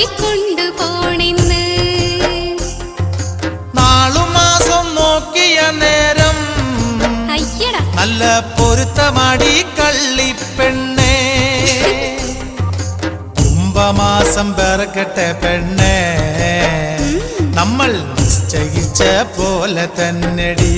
വാരിക്കൊണ്ടു പോണെന്ന്. നാളും മാസം നോക്കിയ നേരം നല്ല പൊരുത്തമാടി കള്ളിപ്പെണ്ണേ. കുംഭമാസം പിറക്കട്ടെ പെണ്ണേ, നമ്മൾ നിശ്ചയിച്ച പോലെ തന്നെടി.